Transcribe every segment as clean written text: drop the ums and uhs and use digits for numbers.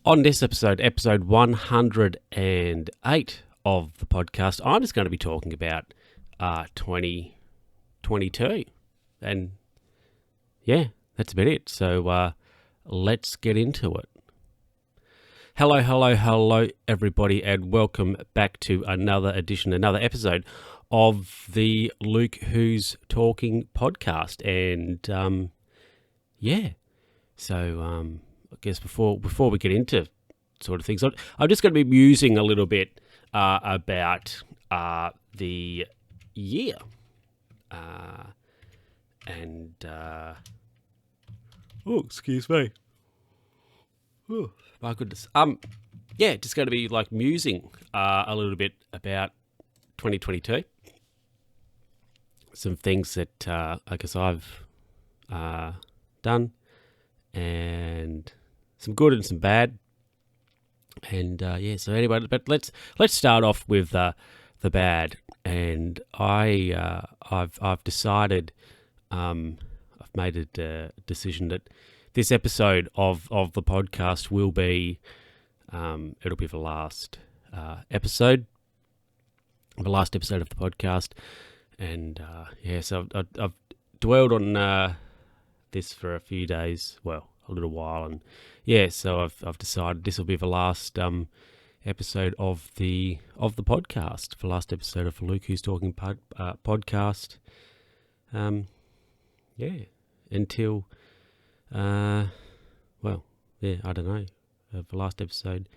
On this episode, episode 108 of the podcast, I'm just going to be talking about 2022. And yeah, that's about it. So let's get into it. Hello, everybody, and welcome back to another episode of the Luke Who's Talking podcast. And I guess before we get into sort of things, I'm just going to be musing a little bit about the year. Excuse me. Oh, my goodness. Just going to be like musing a little bit about 2022. Some things that I guess I've done, and some good and some bad. And so anyway, but let's start off with the bad. And I've decided, I've made a decision that this episode of the podcast will be, it'll be the last episode of the podcast. And so I've dwelled on this for a few days, well, a little while, and so I've decided this will be the last episode of the podcast, the last episode of the Luke Who's Talking podcast. Until I don't know, the last episode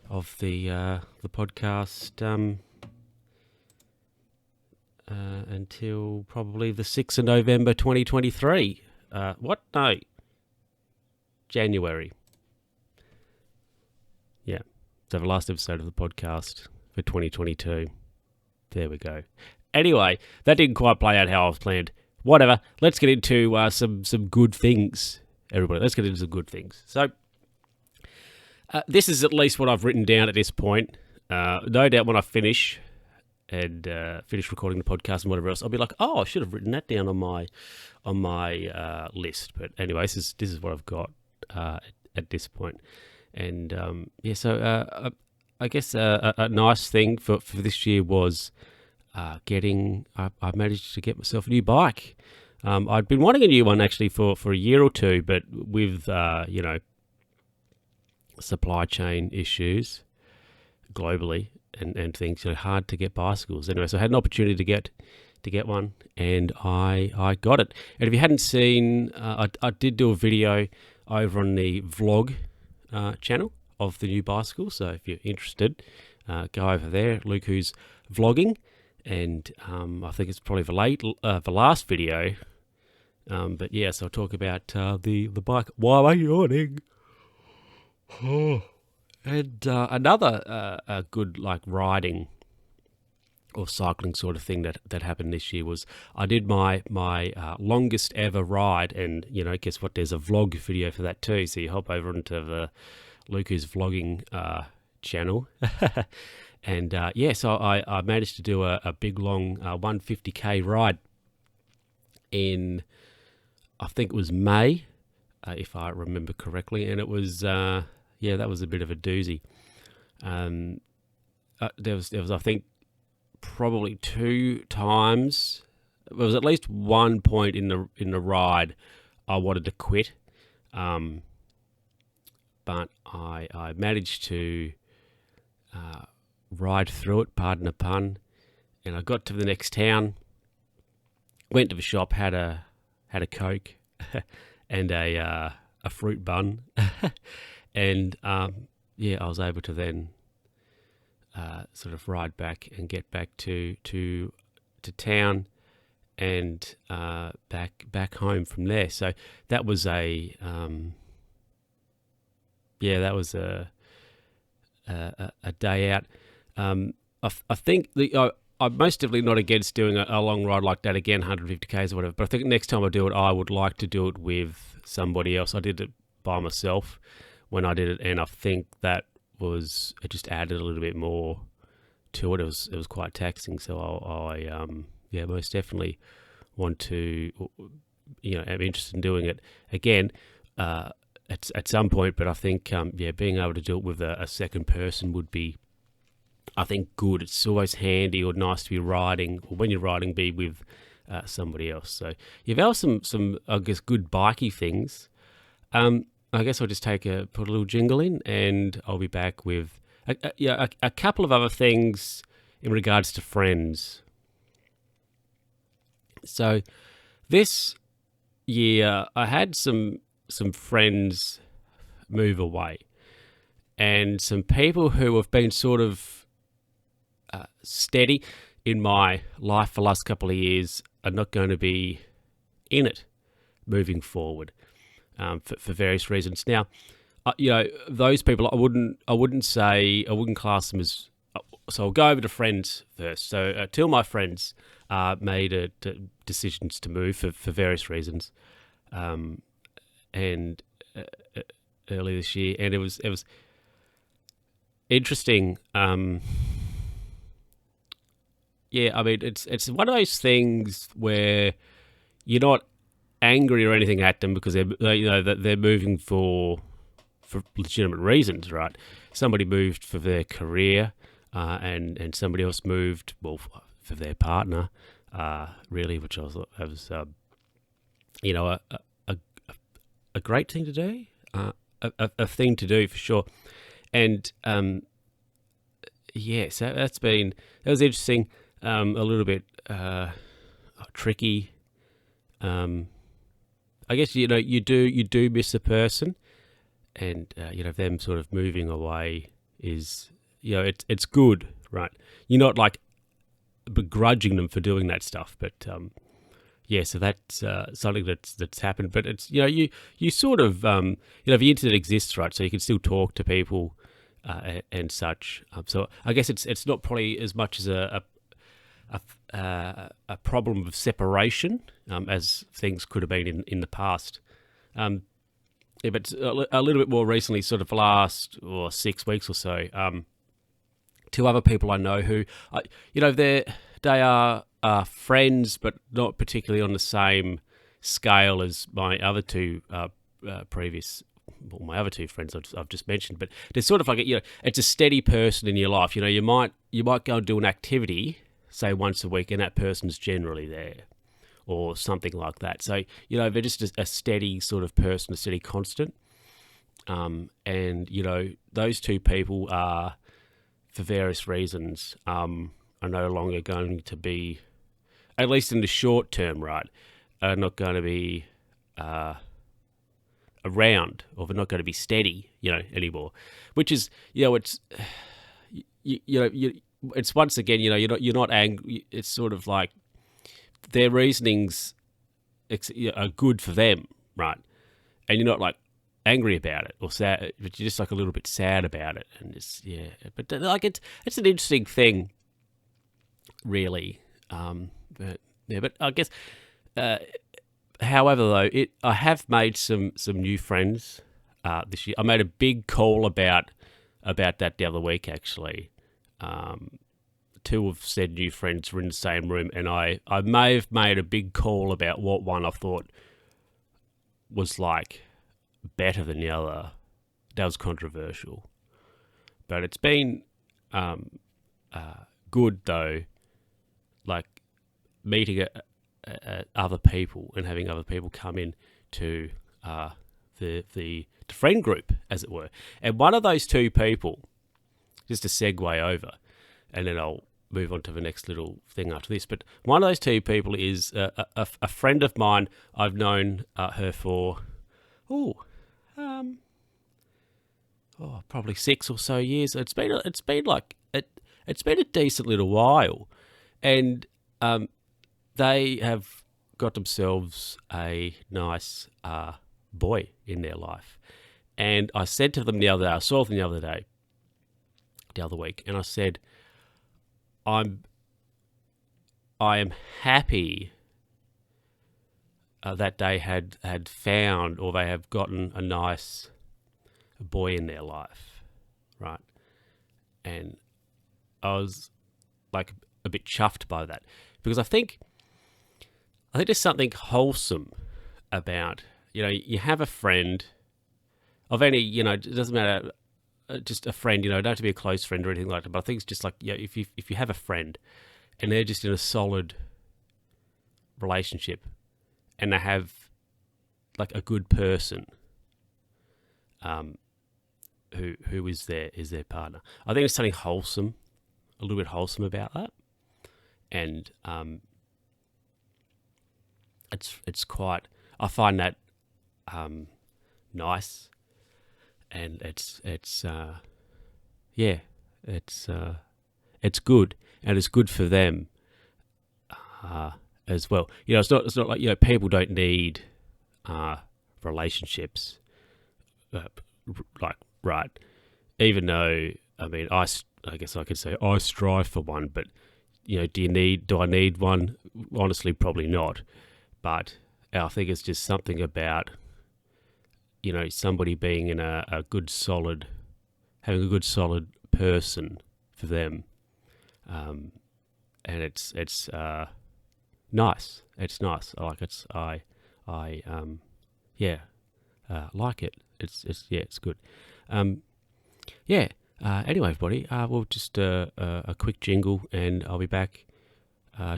of the podcast until probably the 6th of November 2023. January. Yeah. So the last episode of the podcast for 2022. There we go. Anyway, that didn't quite play out how I was planned. Whatever. Let's get into some good things, everybody. Let's get into some good things. So, this is at least what I've written down at this point. No doubt when I finish and finish recording the podcast and whatever else, I'll be like, oh, I should have written that down on my list. But anyway, this is what I've got at this point. And I guess a nice thing for this year was I managed to get myself a new bike. I'd been wanting a new one actually for a year or two, but with supply chain issues globally and things, hard to get bicycles. Anyway, so I had an opportunity to get one, and I got it. And if you hadn't seen, I did do a video over on the vlog channel of the new bicycle. So if you're interested, go over there. Luke Who's Vlogging, and I think it's probably the last video. But so I'll talk about the bike while I'm yawning. And another good riding or cycling sort of thing that happened this year was I did my longest ever ride, and guess what? There's a vlog video for that too. So you hop over into the Luke Who's Vlogging channel, and so I managed to do a big long 150k ride in, I think it was May, if I remember correctly, and it was that was a bit of a doozy. There was I think probably two times. There was at least one point in the ride I wanted to quit, but I managed to ride through it, pardon the pun, and I got to the next town, went to the shop, had a Coke and a fruit bun, and I was able to then sort of ride back and get back to town and back home from there. So that was a day out. I think I'm most definitely not against doing a long ride like that again, 150 k's or whatever. But I think next time I do it, I would like to do it with somebody else. I did it by myself when I did it, and I think that it just added a little bit more to it. It was quite taxing, so I most definitely want to, am interested in doing it again. at some point, but I think being able to do it with a second person would be, I think, good. It's always handy or nice to be riding, or when you're riding, be with somebody else. So you've got some I guess good bikey things. I guess I'll just put a little jingle in, and I'll be back with a couple of other things in regards to friends. So this year I had some friends move away, and some people who have been sort of steady in my life for the last couple of years are not going to be in it moving forward for various reasons. Now, those people I wouldn't class them as. So I'll go over to friends first. So two of my friends made decisions to move for various reasons, and early this year, and it was interesting. I mean, it's one of those things where you're not angry or anything at them because they're moving for legitimate reasons, right? Somebody moved for their career, and somebody else moved for their partner, really, which I thought was a great thing to do, a thing to do for sure, and so that was interesting, a little bit tricky. I guess you do miss a person, and them sort of moving away is it's good, right? You're not like begrudging them for doing that stuff, but so that's something that's happened. But it's you sort of the internet exists, right? So you can still talk to people and such. So I guess it's not probably as much as a problem of separation as things could have been in the past. But a little bit more recently, sort of the last 6 weeks or so, two other people I know who, they are friends, but not particularly on the same scale as my other two my other two friends I've just mentioned. But there's sort of like it's a steady person in your life. You might go and do an activity, say once a week, and that person's generally there, or something like that. So they're just a steady sort of person, a steady constant. And those two people are, for various reasons, are no longer going to be, at least in the short term, right, are not going to be around, or they're not going to be steady, anymore. Which is, it's, it's once again, you're not angry. It's sort of like their reasonings are good for them, right? And you're not like angry about it or sad, but you're just like a little bit sad about it. And it's but like it's an interesting thing, really. But I guess, however, though, I have made some new friends this year. I made a big call about that the other week, actually. Two of said new friends were in the same room, and I may have made a big call about what one I thought was like better than the other. That was controversial, but it's been good though, like meeting other people and having other people come in to the friend group, as it were. And one of those two people, just to segue over, and then I'll move on to the next little thing after this. But one of those two people is a friend of mine. I've known her for probably 6 or so years. It's been a decent little while, and they have got themselves a nice boy in their life. And I said to them the other day, I saw them the other week, and I said, I am happy that they had found, or they have gotten a nice boy in their life, right? And I was like a bit chuffed by that, because I think there's something wholesome about, you have a friend of any, it doesn't matter, just a friend, don't have to be a close friend or anything like that. But I think it's just like, if you have a friend and they're just in a solid relationship and they have like a good person, who is their partner. I think there's something wholesome, a little bit wholesome about that, and it's quite. I find that nice, and it's good, and it's good for them as well. It's not like people don't need relationships, right? Even though, I mean, I guess I could say I strive for one, but do I need one? Honestly, probably not. But I think it's just something about somebody being in a good solid, having a good solid person for them, and it's nice. It's nice. I like it. I like it. It's good. Anyway, everybody, we'll just a quick jingle, and I'll be back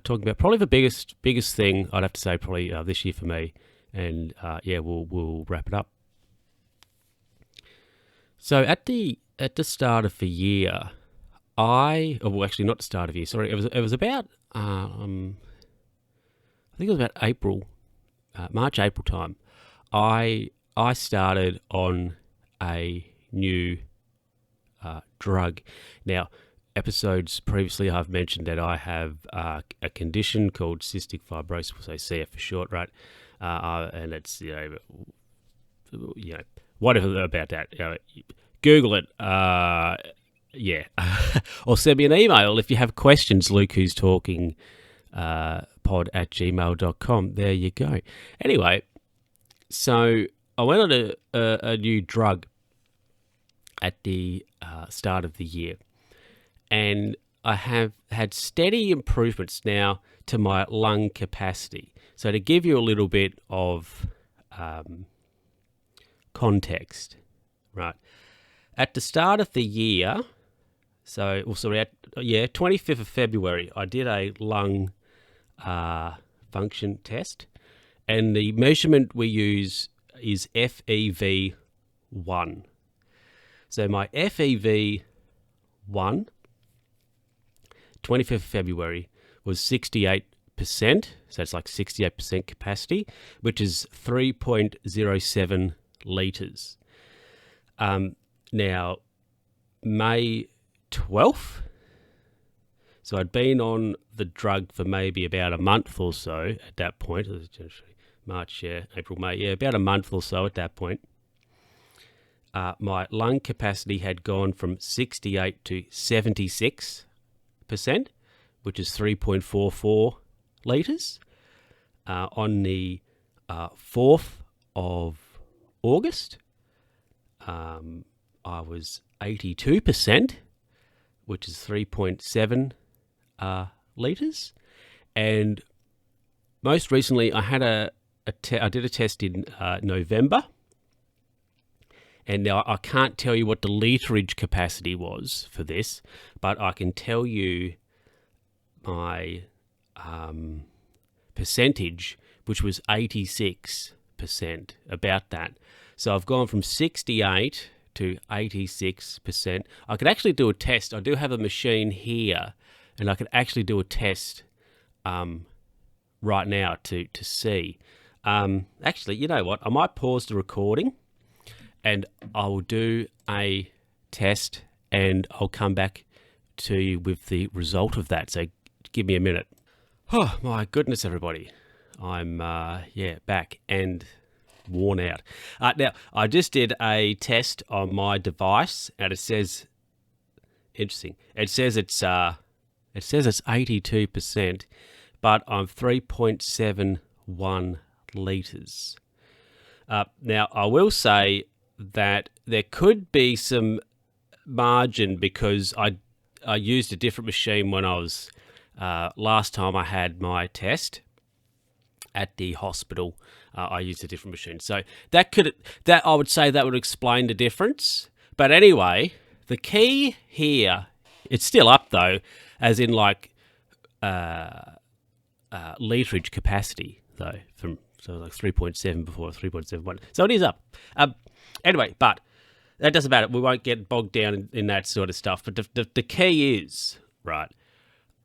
talking about probably the biggest thing I'd have to say probably this year for me, and we'll wrap it up. So at the start of the year, actually not the start of the year. Sorry, it was about I think it was about April, March, April time. I started on a new drug. Now, episodes previously I've mentioned that I have a condition called cystic fibrosis, we'll say CF for short, right? And it's, whatever about that. Google it. Or send me an email if you have questions, Luke Who's Talking pod@gmail.com. There you go. Anyway, so I went on a new drug at the start of the year, and I have had steady improvements now to my lung capacity. So to give you a little bit of context, right? At the start of the year, 25th of February, I did a lung function test, and the measurement we use is FEV1. So my FEV1, 25th of February, was 68%. So it's like 68% capacity, which is 3.07 litres. Now, May 12th, so I'd been on the drug for maybe about a month or so at that point. It was March, April, May, about a month or so at that point. My lung capacity had gone from 68 to 76%, which is 3.44 litres. On the 4th of August, I was 82%, which is 3.7 litres. And most recently, I had I did a test in November. And now I can't tell you what the literage capacity was for this, but I can tell you my percentage, which was 86%, about that. So I've gone from 68 to 86%. I could actually do a test. I do have a machine here, and I could actually do a test right now to see. Actually, you know what? I might pause the recording, and I will do a test, and I'll come back to you with the result of that. So give me a minute. Oh, my goodness, everybody. I'm, back and worn out. Now, I just did a test on my device, and it says, interesting, it says it's 82%, but I'm 3.71 litres. Now, I will say that there could be some margin because I used a different machine when I was last time I had my test, at the hospital, I used a different machine. So that I would say that would explain the difference. But anyway, the key here, it's still up though, as in like literage capacity though, from like 3.7 before 3.71. So it is up. Anyway, but that doesn't matter. We won't get bogged down in that sort of stuff. But the key is, right,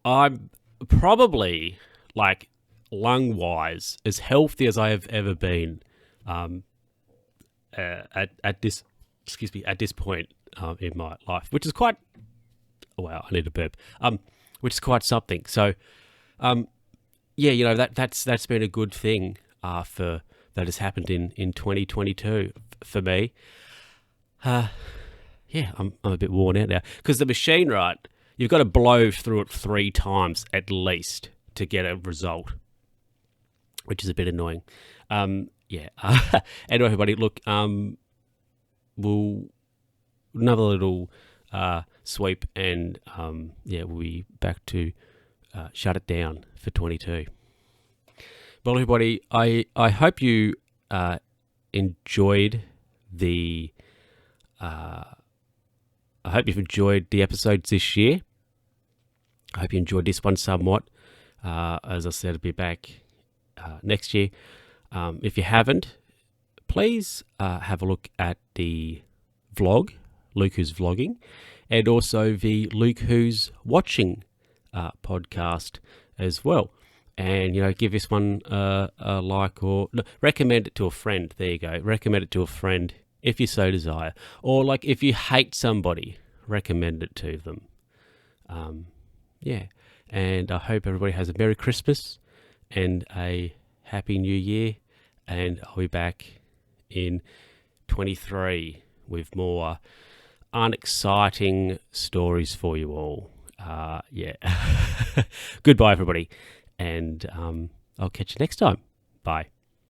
I'm probably like lung-wise as healthy as I have ever been at this point in my life, which is quite. Wow, I need a burp. Which is quite something. So, yeah, that's been a good thing for that has happened in 2022 for me. Yeah, I'm a bit worn out now because the machine, right? You've got to blow through it 3 times at least to get a result, which is a bit annoying. Yeah. Anyway, everybody, look, we'll another little sweep, and yeah, we'll be back to shut it down for 22. Well, everybody, I hope you enjoyed the. I hope you've enjoyed the episodes this year. I hope you enjoyed this one somewhat. As I said, I'll be back next year. If you haven't, please have a look at the vlog, Luke Who's Vlogging, and also the Luke Who's Watching podcast as well. And, give this one a like, or recommend it to a friend. There you go. Recommend it to a friend if you so desire. Or like if you hate somebody, recommend it to them. Yeah. And I hope everybody has a Merry Christmas and a Happy New Year. And I'll be back in 23 with more unexciting stories for you all. Yeah. Goodbye, everybody. And I'll catch you next time. Bye.